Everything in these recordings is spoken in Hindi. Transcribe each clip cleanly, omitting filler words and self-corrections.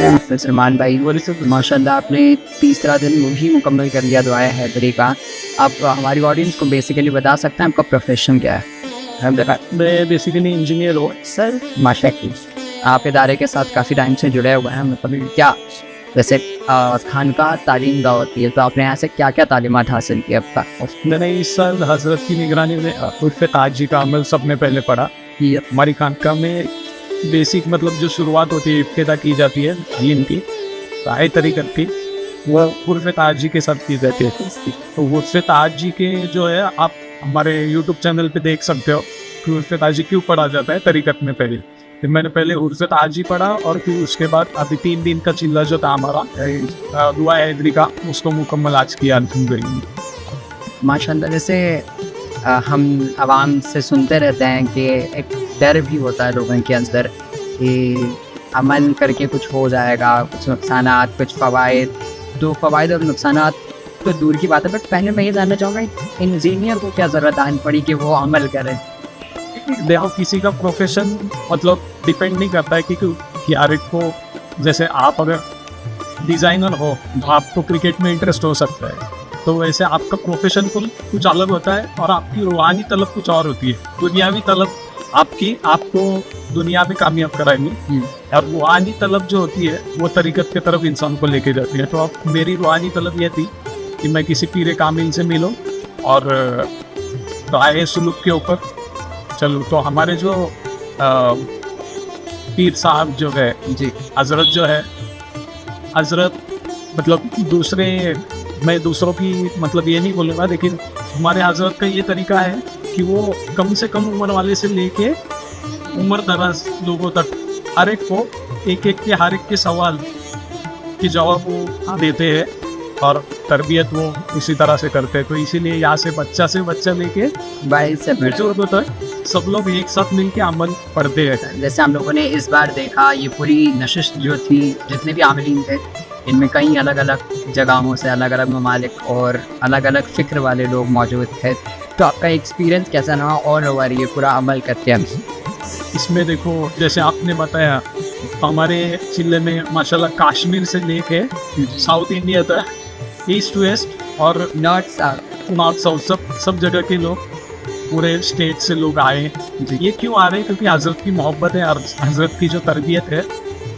सलमान भाई, माशाल्लाह आपने तीसरा दिन ही मुकम्मल कर लिया दुआए हैदरी का। आप हमारी ऑडियंस को बेसिकली बता सकते हैं आपका प्रोफेशन क्या है? मैं बेसिकली इंजीनियर हूँ सर माशाल्लाह आप इदारे के साथ काफ़ी टाइम से जुड़े हुए हैं, मतलब क्या जैसे खानकाह तालीम दा होती है, तो आपने यहाँ से क्या क्या तालीमात हासिल की अब तक? मैंने इस साल हजरत की निगरानी में उर्फ़ ताजी का अमल सबने पहले पढ़ा। हमारी खानकाह में बेसिक मतलब जो शुरुआत होती है इब्तिदा की जाती है दीन की राय तरीक़त की, वो उर्फ़ ताजी के साथ की जाती है। तो उर्फ़ ताजी के जो है आप हमारे यूट्यूब चैनल पे देख सकते हो कि उर्फ़ ताजी क्यों पढ़ा जाता है तरीक़त में। पहले फिर मैंने पहले उर्फ़ ताजी पढ़ा और फिर उसके बाद अभी 3 दिन का चिल्ला जो था हमारा दुआ हैदरी का, उसको मुकम्मल आज किया अल्हम्दुलिल्लाह। माशाल्लाह जैसे हम आवाम से सुनते रहते हैं कि एक डर भी होता है लोगों के अंदर कि अमल करके कुछ हो जाएगा, कुछ नुकसानात कुछ फ़वाइद। तो फ़वाइद और नुकसानात तो दूर की बात है, बट पहले मैं ये जानना चाहूँगा इंजीनियर को क्या ज़रूरत आन पड़ी कि वो अमल करे? देखो किसी का प्रोफेशन मतलब डिपेंड नहीं करता है कि हर एक को, जैसे आप अगर डिज़ाइनर हो तो आपको क्रिकेट में इंटरेस्ट हो सकता है, तो वैसे आपका प्रोफेशन कुछ अलग होता है और आपकी रूहानी तलब कुछ और होती है। दुनियावी तलब आपको दुनिया में कामयाब कराएंगी और रूहानी तलब जो होती है वो तरीक़त की तरफ इंसान को लेके जाती है। तो अब मेरी रूहानी तलब ये थी कि मैं किसी पीर कामिल से मिलूं और राय सुलूक के ऊपर चलूँ। तो हमारे जो पीर साहब जो है जी, हजरत जो है, हजरत मतलब मैं दूसरों की मतलब ये नहीं बोलूँगा, लेकिन हमारे हजरत का ये तरीका है कि वो कम से कम उम्र वाले से लेके उम्र दराज लोगों तक हर एक को हर एक के सवाल के जवाब वो देते हैं और तरबियत वो इसी तरह से करते हैं। तो इसीलिए यहाँ से बच्चा लेके भाई से बुजुर्गों तक सब लोग एक साथ मिलके अमल पढ़ते हैं। जैसे हम लोगों ने इस बार देखा ये पूरी नशिश जो थी, जितने भी आमिलीन थे इनमें कई अलग अलग जगहों से अलग अलग ममालिक और अलग अलग फ़िक्र वाले लोग मौजूद थे। तो आपका एक्सपीरियंस कैसा रहा और ओवर ये पूरा अमल करते हैं? इसमें देखो जैसे आपने बताया हमारे जिले में माशाल्लाह कश्मीर से लेके साउथ इंडिया तक, ईस्ट वेस्ट और नॉर्थ साउथ सब जगह के लोग, पूरे स्टेट से लोग आए। ये क्यों आ रहे हैं? क्योंकि हजरत की मोहब्बत है और हजरत की जो तरबियत है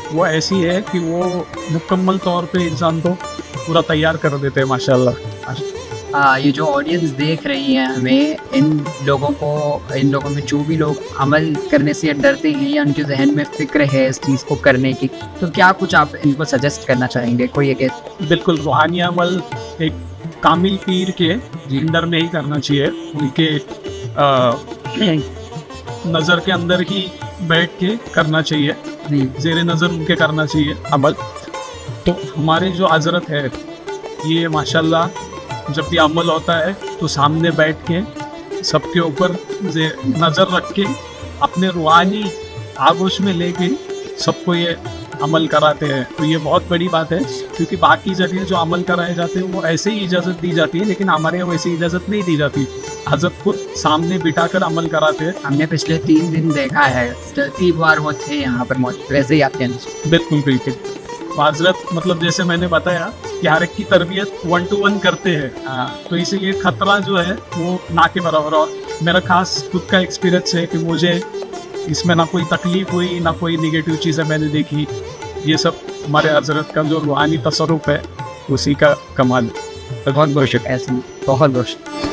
वो ऐसी है कि वो मुकम्मल तौर पे इंसान को पूरा तैयार कर देते हैं माशाल्लाह। ये जो ऑडियंस देख रही है हमें, इन लोगों में जो भी लोग अमल करने से डरते हैं या उनके जहन में फ़िक्र है इस चीज़ को करने की, तो क्या कुछ आप इनको सजेस्ट करना चाहेंगे? कोई एक बिल्कुल रूहानी अमल एक कामिल पीर के अंदर में ही करना चाहिए, उनके नज़र के अंदर ही बैठ के करना चाहिए, ज़ेरे नज़र उनके करना चाहिए अमल। तो हमारे जो हजरत है ये माशाल्लाह जब भी अमल होता है तो सामने बैठ के सबके ऊपर नज़र रख के अपने रूहानी आगोश में लेके सबको ये अमल कराते हैं। तो ये बहुत बड़ी बात है, क्योंकि बाकी जगह जो अमल कराए जाते हैं वो ऐसे ही इजाज़त दी जाती है, लेकिन हमारे यहाँ वैसे इजाज़त नहीं दी जाती। हजरत खुद सामने बिठाकर अमल कराते हैं। हमने पिछले 3 दिन देखा है, 3 बार वो थे यहाँ पर मौजूद, वैसे ही आपके बिल्कुल हजरत मतलब जैसे मैंने बताया कि हर एक की तरबियत 1 to 1 करते हैं, तो इसीलिए खतरा जो है वो ना के बराबर। और मेरा खास खुद का एक्सपीरियंस है कि मुझे इसमें ना कोई तकलीफ हुई ना कोई निगेटिव चीज़ें मैंने देखी। ये सब हमारे हजरत का जो रूहानी तसर्रुफ है उसी का कमाल। बहुत बहुत शुक्रिया, बहुत बहुत शुक्रिया।